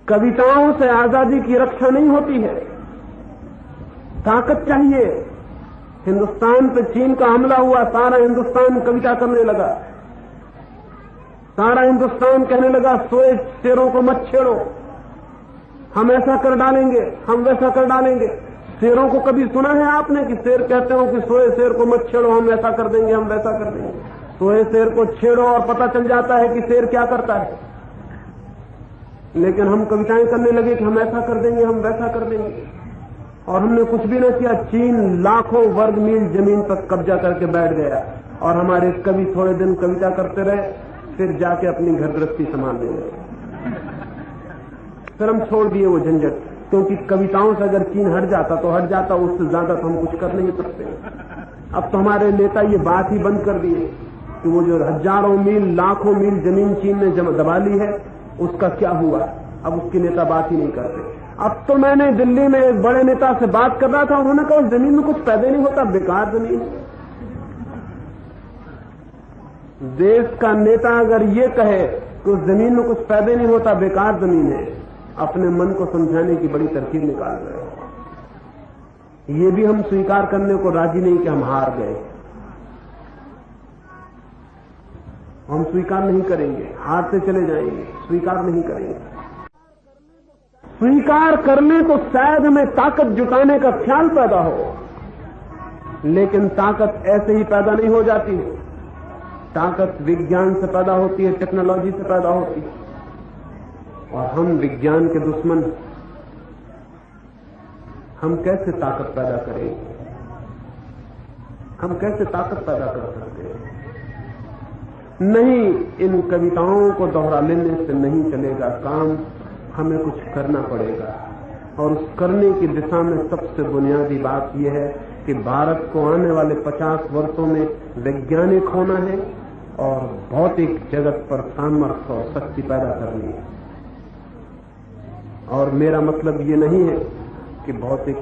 कविताओं से आजादी की रक्षा नहीं होती है, ताकत चाहिए। हिंदुस्तान पे चीन का हमला हुआ, सारा हिंदुस्तान कविता करने लगा, सारा हिंदुस्तान कहने लगा सोए शेरों को मत छेड़ो, हम ऐसा कर डालेंगे, हम वैसा कर डालेंगे। शेरों को कभी सुना है आपने कि शेर कहते हो कि सोए शेर को मत छेड़ो, हम ऐसा कर देंगे, हम वैसा कर देंगे। सोए शेर को छेड़ो और पता चल जाता है कि शेर क्या करता है। लेकिन हम कविताएं करने लगे कि हम ऐसा कर देंगे, हम वैसा कर देंगे, और हमने कुछ भी न किया। चीन लाखों वर्ग मील जमीन पर कब्जा करके बैठ गया और हमारे कवि थोड़े दिन कविता करते रहे, फिर जाके अपनी घर गृहस्थी संभालने लगे। फिर हम छोड़ दिए वो झंझट, क्योंकि कविताओं से अगर चीन हट जाता तो हट जाता, उससे ज्यादा तो हम कुछ कर नहीं सकते। अब तो हमारे नेता ये बात ही बंद कर दिए कि वो जो हजारों मील लाखों मील जमीन चीन ने दबा ली है उसका क्या हुआ, अब उसके नेता बात ही नहीं करते। अब तो मैंने दिल्ली में एक बड़े नेता से बात कर रहा था, उन्होंने कहा उस जमीन में कुछ पैदा नहीं होता, बेकार जमीन। देश का नेता अगर ये कहे कि उस जमीन में कुछ पैदा नहीं होता, बेकार जमीन है, अपने मन को समझाने की बड़ी तरकीब निकाल रहे हैं। ये भी हम स्वीकार करने को राजी नहीं कि हम हार गए, हम स्वीकार नहीं करेंगे, हारते चले जाएंगे, स्वीकार नहीं करेंगे। स्वीकार करने को शायद हमें ताकत जुटाने का ख्याल पैदा हो, लेकिन ताकत ऐसे ही पैदा नहीं हो जाती है। ताकत विज्ञान से पैदा होती है, टेक्नोलॉजी से पैदा होती है, और हम विज्ञान के दुश्मन। हम कैसे ताकत पैदा करेंगे? हम कैसे ताकत पैदा कर सकते हैं? नहीं, इन कविताओं को दोहरा लेने से नहीं चलेगा काम, हमें कुछ करना पड़ेगा। और उस करने की दिशा में सबसे बुनियादी बात यह है कि भारत को आने वाले 50 वर्षों में वैज्ञानिक होना है और भौतिक जगत पर सामर्थ्य और शक्ति पैदा करनी है। और मेरा मतलब ये नहीं है कि भौतिक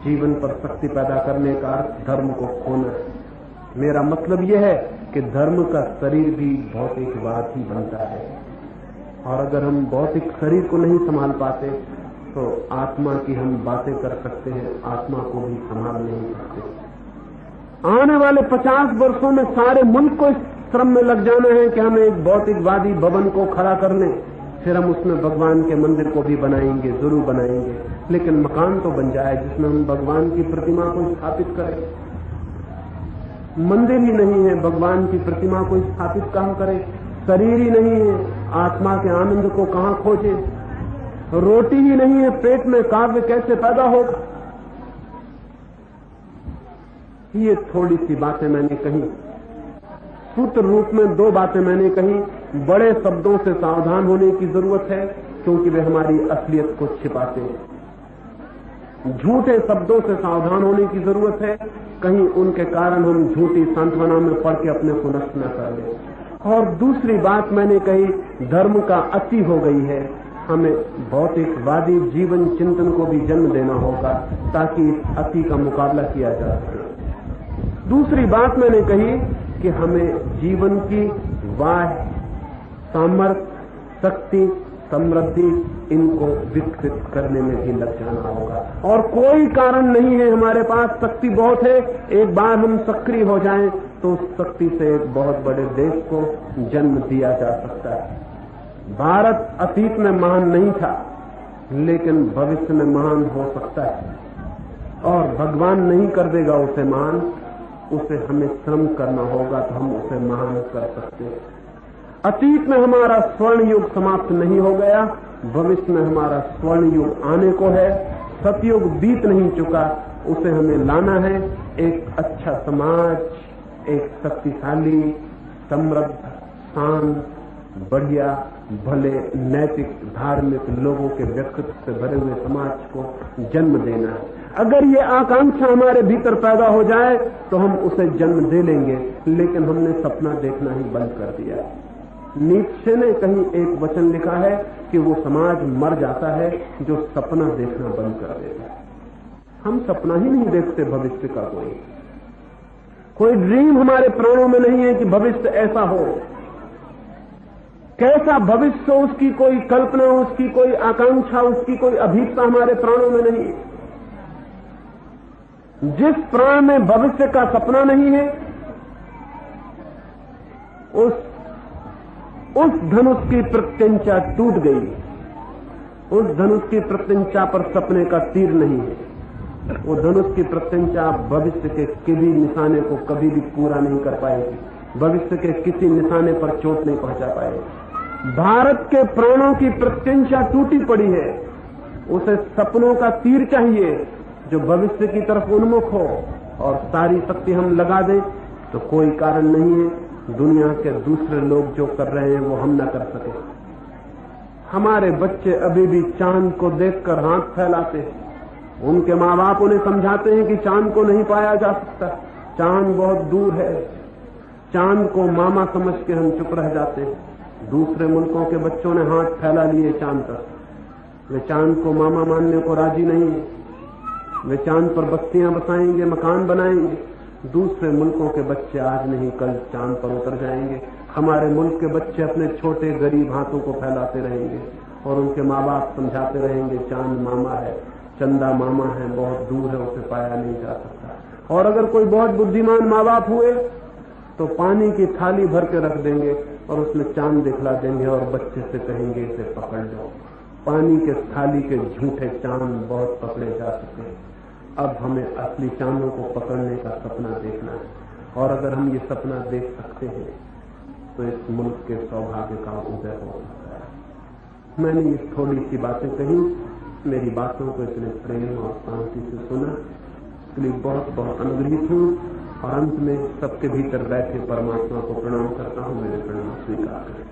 जीवन पर शक्ति पैदा करने का अर्थ धर्म को खोना है। मेरा मतलब यह है कि धर्म का शरीर भी भौतिकवाद ही बनता है, और अगर हम भौतिक शरीर को नहीं संभाल पाते तो आत्मा की हम बातें कर सकते हैं, आत्मा को भी संभाल नहीं सकते। आने वाले 50 वर्षों में सारे मुल्क को इस श्रम में लग जाना है कि हम एक भौतिकवादी भवन को खड़ा कर लें, फिर हम उसमें भगवान के मंदिर को भी बनाएंगे, जरूर बनाएंगे, लेकिन मकान तो बन जाए जिसमें हम भगवान की प्रतिमा को स्थापित करें। मंदिर ही नहीं है, भगवान की प्रतिमा को स्थापित कहां करें? शरीर ही नहीं है, आत्मा के आनंद को कहां खोजे? रोटी ही नहीं है पेट में, काव्य कैसे पैदा होगा? ये थोड़ी सी बातें मैंने कही, सूत्र रूप में 2 बातें मैंने कही। बड़े शब्दों से सावधान होने की जरूरत है, क्योंकि वे हमारी असलियत को छिपाते हैं। झूठे शब्दों से सावधान होने की जरूरत है, कहीं उनके कारण हम झूठी सांत्वना में पढ़ के अपने को नष्ट न कर लें। और दूसरी बात मैंने कही, धर्म का अति हो गई है, हमें भौतिकवादी जीवन चिंतन को भी जन्म देना होगा ताकि इस अति का मुकाबला किया जा सके। दूसरी बात मैंने कही कि हमें जीवन की वाह, सामर्थ्य, शक्ति, समृद्धि, इनको विकसित करने में भी लग जाना होगा। और कोई कारण नहीं है, हमारे पास शक्ति बहुत है, एक बार हम सक्रिय हो जाएं तो उस शक्ति से एक बहुत बड़े देश को जन्म दिया जा सकता है। भारत अतीत में महान नहीं था, लेकिन भविष्य में महान हो सकता है, और भगवान नहीं कर देगा उसे महान, उसे हमें श्रम करना होगा तो हम उसे महान कर सकते हैं। अतीत में हमारा स्वर्ण युग समाप्त नहीं हो गया, भविष्य में हमारा स्वर्ण युग आने को है। सतयुग बीत नहीं चुका, उसे हमें लाना है। एक अच्छा समाज, एक शक्तिशाली, समृद्ध, शांत, बढ़िया, भले, नैतिक, धार्मिक लोगों के व्यक्तित्व से भरे हुए समाज को जन्म देना है। अगर ये आकांक्षा हमारे भीतर पैदा हो जाए तो हम उसे जन्म दे लेंगे, लेकिन हमने सपना देखना ही बंद कर दिया। नीत्शे ने कहीं एक वचन लिखा है कि वो समाज मर जाता है जो सपना देखना बंद कर देता है। हम सपना ही नहीं देखते भविष्य का, कोई ड्रीम हमारे प्राणों में नहीं है कि भविष्य ऐसा हो। कैसा भविष्य, उसकी कोई कल्पना, उसकी कोई आकांक्षा, उसकी कोई अभीपसा हमारे प्राणों में नहीं है। जिस प्राण में भविष्य का सपना नहीं है, उस धनुष की प्रत्यंचा टूट गई। उस धनुष की प्रत्यंचा पर सपने का तीर नहीं है। वो धनुष की प्रत्यंचा भविष्य के किसी निशाने को कभी भी पूरा नहीं कर पाएगी, भविष्य के किसी निशाने पर चोट नहीं पहुंचा पाएगी। भारत के प्राणों की प्रत्यंचा टूटी पड़ी है। उसे सपनों का तीर चाहिए जो भविष्य की तरफ उन्मुख हो, और सारी शक्ति हम लगा दें तो कोई कारण नहीं है दुनिया के दूसरे लोग जो कर रहे हैं वो हम न कर सके। हमारे बच्चे अभी भी चांद को देखकर हाथ फैलाते हैं। उनके माँ बाप उन्हें समझाते हैं कि चांद को नहीं पाया जा सकता, चांद बहुत दूर है। चांद को मामा समझ के हम चुप रह जाते हैं। दूसरे मुल्कों के बच्चों ने हाथ फैला लिए चांद पर, वे चांद को मामा मानने को राजी नहीं है। वे चांद पर बस्तियां बसाएंगे, मकान बनाएंगे। दूसरे मुल्कों के बच्चे आज नहीं कल चांद पर उतर जाएंगे। हमारे मुल्क के बच्चे अपने छोटे गरीब हाथों को फैलाते रहेंगे और उनके माँ बाप समझाते रहेंगे चांद मामा है, चंदा मामा है, बहुत दूर है, उसे पाया नहीं जा सकता। और अगर कोई बहुत बुद्धिमान माँ बाप हुए तो पानी की थाली भर के रख देंगे और उसमें चांद दिखला देंगे और बच्चे से कहेंगे इसे पकड़ लो। पानी के थाली के झूठे चांद बहुत पकड़े जा चुके हैं। अब हमें असली चांदों को पकड़ने का सपना देखना है, और अगर हम ये सपना देख सकते हैं तो इस मुल्क के सौभाग्य का उदय हो सकता है। मैंने ये थोड़ी सी बातें कही, मेरी बातों को इतने प्रेम और शांति से सुना, इसलिए बहुत बहुत अनुग्रहित हूं। और अंत में सबके भीतर बैठे परमात्मा को प्रणाम करता हूं। मेरे प्रणाम स्वीकार करें।